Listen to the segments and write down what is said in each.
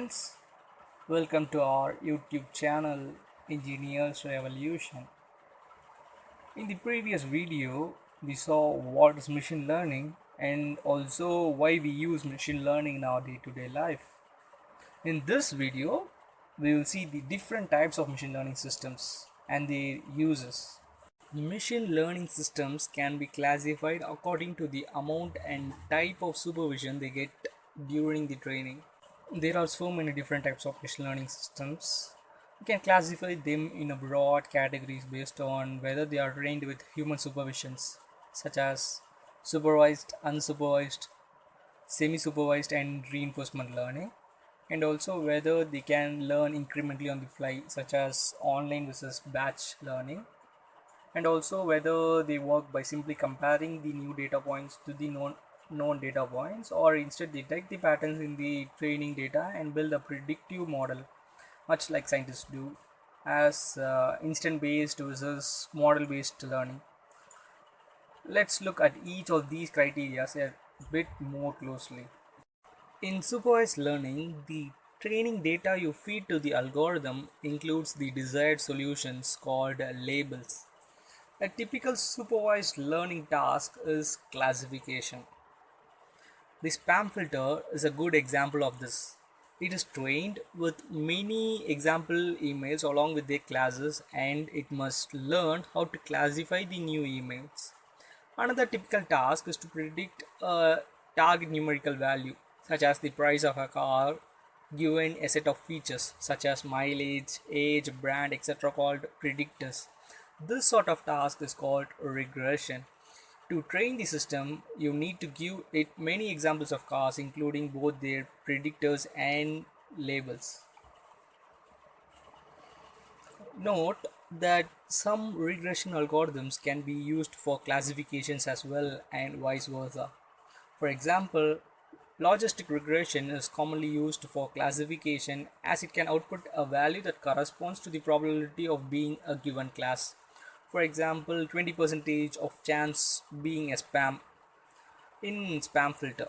friends, welcome to our YouTube channel Engineers Revolution. In the previous video, we saw what is machine learning and also why we use machine learning in our day-to-day life. In this video, we will see the different types of machine learning systems and their uses. Machine learning systems can be classified according to the amount and type of supervision they get during the training. There are so many different types of machine learning systems. You can classify them in a broad categories based on whether they are trained with human supervisions, such as supervised, unsupervised, semi-supervised, and reinforcement learning, and also whether they can learn incrementally on the fly, such as online versus batch learning, and also whether they work by simply comparing the new data points to the known data points, or instead detect the patterns in the training data and build a predictive model, much like scientists do, as instant based versus model based learning. Let's look at each of these criteria a bit more closely. In supervised learning, the training data you feed to the algorithm includes the desired solutions called labels. A typical supervised learning task is classification. The spam filter is a good example of this. It is trained with many example emails along with their classes, and it must learn how to classify the new emails. Another typical task is to predict a target numerical value, such as the price of a car, given a set of features such as mileage, age, brand, etc., called predictors. This sort of task is called regression. To train the system, you need to give it many examples of cars, including both their predictors and labels. Note that some regression algorithms can be used for classifications as well, and vice versa. For example, logistic regression is commonly used for classification, as it can output a value that corresponds to the probability of being a given class. For example, 20% of chance being a spam in spam filter.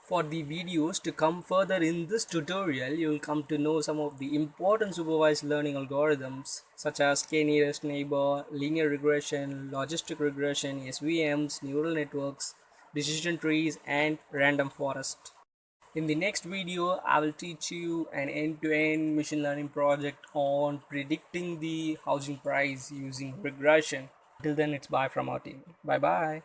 For the videos to come further in this tutorial, you will come to know some of the important supervised learning algorithms such as k-nearest neighbor, linear regression, logistic regression, SVMs, neural networks, decision trees, and random forest. In the next video, I will teach you an end-to-end machine learning project on predicting the housing price using regression. Till then, it's bye from our team. Bye bye.